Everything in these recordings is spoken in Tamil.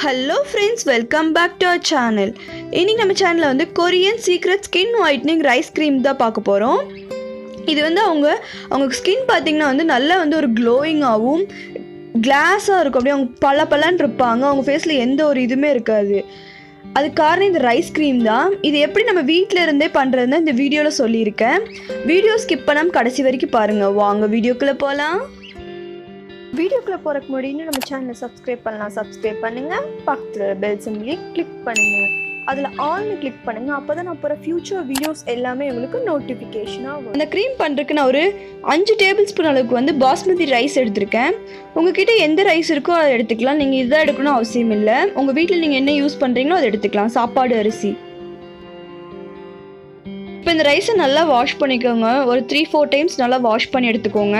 Hello friends, welcome back to our channel. இன்னைக்கு நம்ம சேனல்ல வந்து Korean secret skin whitening rice cream தான் பார்க்க போறோம். இது வந்து அவங்க ஸ்கின் பாத்தீங்கன்னா வந்து நல்லா வந்து ஒரு க்ளோயிங் ஆகும், கிளாஸா இருக்கும். அப்படியே அவங்க பளபளன்னு இருப்பாங்க. அவங்க ஃபேஸ்ல எந்த ஒரு இதுமே இருக்காது. அது காரணம் இந்த ரைஸ் க்ரீம் தான். இது எப்படி நம்ம வீட்டில் இருந்தே பண்ணுறதுன்னு இந்த வீடியோவில் சொல்லியிருக்கேன். வீடியோ ஸ்கிப் பண்ணாமல் கடைசி வரைக்கும் பாருங்கள். வாங்க வீடியோக்குள்ளே போகலாம். வீடியோக்குள்ளே போகிறக்கு முன்னாடி நம்ம சேனலை சப்ஸ்கிரைப் பண்ணலாம், சப்ஸ்கிரைப் பண்ணுங்கள். பக்கத்தில் பெல் சிம்பிளி கிளிக் பண்ணுங்கள், அதில் ஆல்னு கிளிக் பண்ணுங்கள். அப்போ தான் நான் போகிற ஃபியூச்சர் வீடியோஸ் எல்லாமே உங்களுக்கு நோட்டிஃபிகேஷனாக வரும். அந்த க்ரீம் பண்ணுறதுக்கு நான் ஒரு 5 டேபிள் ஸ்பூன் அளவுக்கு வந்து பாஸ்மதி ரைஸ் எடுத்திருக்கேன். உங்ககிட்ட எந்த ரைஸ் இருக்கோ அதை எடுத்துக்கலாம். நீங்கள் இதை எடுக்கணும் அவசியம் இல்லை. உங்கள் வீட்டில் நீங்கள் என்ன யூஸ் பண்ணுறீங்களோ அதை எடுத்துக்கலாம். சாப்பாடு அரிசி. இப்போ இந்த ரைஸை நல்லா வாஷ் பண்ணிக்கோங்க. ஒரு 3-4 டைம்ஸ் நல்லா வாஷ் பண்ணி எடுத்துக்கோங்க.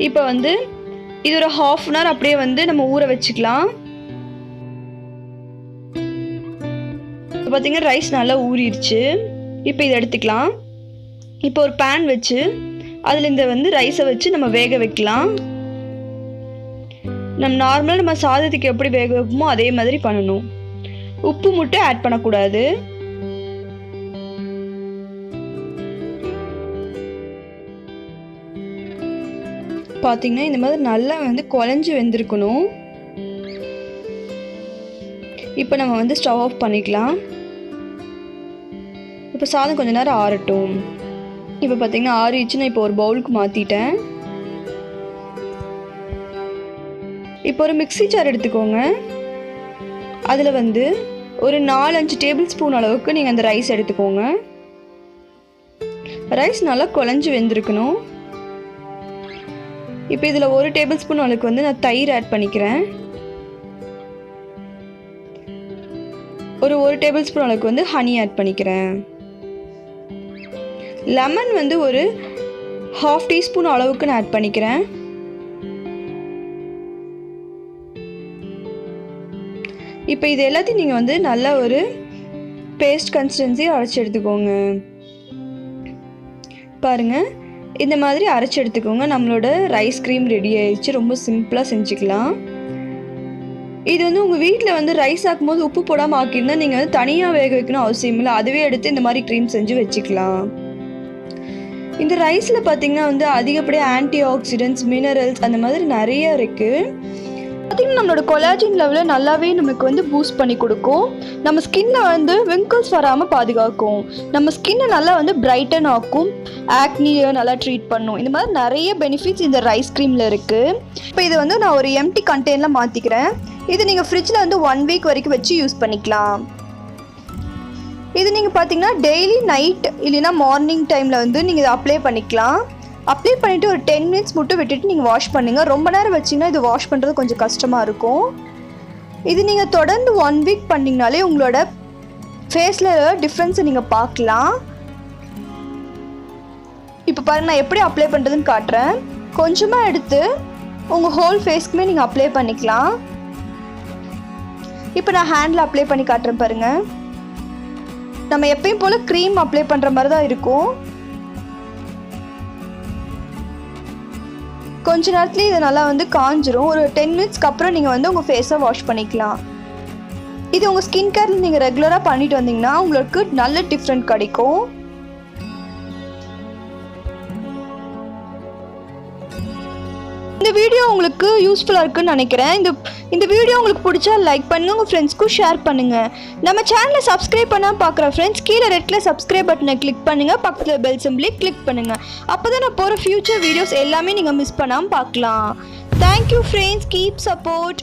இப்போ வந்து இது ஒரு 1/2 அன் ஹவர் அப்படியே வந்து நம்ம ஊற வச்சுக்கலாம். இப்போ பார்த்தீங்கன்னா ரைஸ் நல்லா ஊறிடுச்சு. இப்போ இதை எடுத்துக்கலாம். இப்போ ஒரு பேன் வச்சு அதில் இந்த வந்து ரைஸை வச்சு நம்ம வேக வைக்கலாம். நார்மலாக நம்ம சாதத்துக்கு எப்படி வேக வைப்போமோ அதே மாதிரி பண்ணணும். உப்பு மட்டும் ஆட் பண்ணக்கூடாது. பார்த்தீங்கன்னா இந்த மாதிரி நல்லா வந்து குழஞ்சி வெந்திருக்கணும். இப்போ நம்ம வந்து ஸ்டவ் ஆஃப் பண்ணிக்கலாம். இப்போ சாதம் கொஞ்ச நேரம் ஆறட்டும். இப்போ பார்த்தீங்கன்னா ஆறிடுச்சு. நான் இப்போ ஒரு பவுலுக்கு மாற்றிட்டேன். இப்போ ஒரு மிக்ஸி ஜார் எடுத்துக்கோங்க. அதில் வந்து ஒரு 4-5 டேபிள் ஸ்பூன் அளவுக்கு நீங்கள் அந்த ரைஸ் எடுத்துக்கோங்க. ரைஸ் நல்லா குழஞ்சி வெந்திருக்கணும். இப்போ இதில் 1 டேபிள் ஸ்பூன் அளவுக்கு வந்து நான் தயிர் ஆட் பண்ணிக்கிறேன். ஒரு 1 டேபிள் ஸ்பூன் அளவுக்கு வந்து ஹனி ஆட் பண்ணிக்கிறேன். லெமன் வந்து ஒரு 1/2 டீஸ்பூன் அளவுக்கு நான் ஆட் பண்ணிக்கிறேன். இப்போ இது எல்லாத்தையும் நீங்கள் வந்து நல்ல ஒரு பேஸ்ட் கன்சிஸ்டன்சி அரைச்சி எடுத்துக்கோங்க. பாருங்கள், இந்த மாதிரி அரைச்சி எடுத்துக்கோங்க. நம்மளோட ரைஸ் க்ரீம் ரெடி ஆயிடுச்சு. ரொம்ப சிம்பிளாக செஞ்சுக்கலாம். இது வந்து உங்கள் வீட்டில் வந்து ரைஸ் ஆக்கும்போது உப்பு போடாமல் ஆக்கியிருந்தால் நீங்கள் வந்து தனியாக வேக வைக்கணும் அவசியம் இல்லை. அதுவே எடுத்து இந்த மாதிரி க்ரீம் செஞ்சு வச்சுக்கலாம். இந்த ரைஸில் பார்த்திங்கன்னா வந்து அதிகப்படியாக ஆன்டி ஆக்சிடென்ட்ஸ், மினரல்ஸ் அந்த மாதிரி நிறைய இருக்குது. பார்த்திங்கன்னா நம்மளோட கொலாஜின் லெவலை நல்லாவே நமக்கு வந்து பூஸ்ட் பண்ணி கொடுக்கும். நம்ம ஸ்கின்னை வந்து விங்கிள்ஸ் வராமல் பாதுகாக்கும். நம்ம ஸ்கின்னை நல்லா வந்து பிரைட்டன் ஆக்கும். ஆக்னியை நல்லா ட்ரீட் பண்ணும். இந்த மாதிரி நிறைய பெனிஃபிட்ஸ் இந்த ரைஸ் க்ரீமில் இருக்குது. இப்போ இது வந்து நான் ஒரு எம்டி கண்டெய்னரில் மாற்றிக்கிறேன். இது நீங்கள் ஃப்ரிட்ஜில் வந்து 1 வீக் வரைக்கும் வச்சு யூஸ் பண்ணிக்கலாம். இது நீங்கள் பார்த்தீங்கன்னா டெய்லி நைட் இல்லைன்னா மார்னிங் டைமில் வந்து நீங்கள் இதை அப்ளை பண்ணிக்கலாம். அப்ளை பண்ணிவிட்டு ஒரு 10 மினிட்ஸ் மட்டும் விட்டுட்டு நீங்கள் வாஷ் பண்ணுங்கள். ரொம்ப நேரம் வச்சிங்கன்னா இது வாஷ் பண்ணுறது கொஞ்சம் கஷ்டமாக இருக்கும். இது நீங்கள் தொடர்ந்து 1 வீக் பண்ணிங்கனாலே உங்களோட ஃபேஸில் டிஃப்ரென்ஸை நீங்கள் பார்க்கலாம். இப்போ பாருங்கள், நான் எப்படி அப்ளை பண்ணுறதுன்னு காட்டுறேன். கொஞ்சமாக எடுத்து உங்கள் ஹோல் ஃபேஸ்க்குமே நீங்கள் அப்ளை பண்ணிக்கலாம். இப்போ நான் ஹேண்டில் அப்ளை பண்ணி காட்டுறேன் பாருங்கள். நம்ம எப்பயும் போல் க்ரீம் அப்ளை பண்ணுற மாதிரி தான் இருக்கும். கொஞ்ச நேரத்துலேயே இது நல்லா வந்து காஞ்சிரும். ஒரு 10 மினிட்ஸ்க்கு அப்புறம் நீங்கள் வந்து உங்கள் ஃபேஸை வாஷ் பண்ணிக்கலாம். இது உங்கள் ஸ்கின் கேரில் நீங்கள் ரெகுலராக பண்ணிட்டு வந்தீங்கன்னா உங்களுக்கு நல்ல டிஃப்ரெண்ட் கிடைக்கும். இந்த வீடியோ உங்களுக்கு யூஸ்ஃபுல்லாக இருக்குன்னு நினைக்கிறேன். இந்த வீடியோ உங்களுக்கு பிடிச்சா லைக் பண்ணுங்கள், உங்கள் ஃப்ரெண்ட்ஸ்க்கும் ஷேர் பண்ணுங்கள். நம்ம சேனலை சப்ஸ்கிரைப் பண்ணால் பார்க்குற ஃப்ரெண்ட்ஸ் கீழே ரெட்டில் சப்ஸ்கிரைப் பட்டனை கிளிக் பண்ணுங்கள். பக்கத்தில் பெல் சிம்பிளி கிளிக் பண்ணுங்கள். அப்போ தான் நான் போகிற ஃபியூச்சர் வீடியோஸ் எல்லாமே நீங்கள் மிஸ் பண்ணாமல் பார்க்கலாம். Thank you friends, keep support.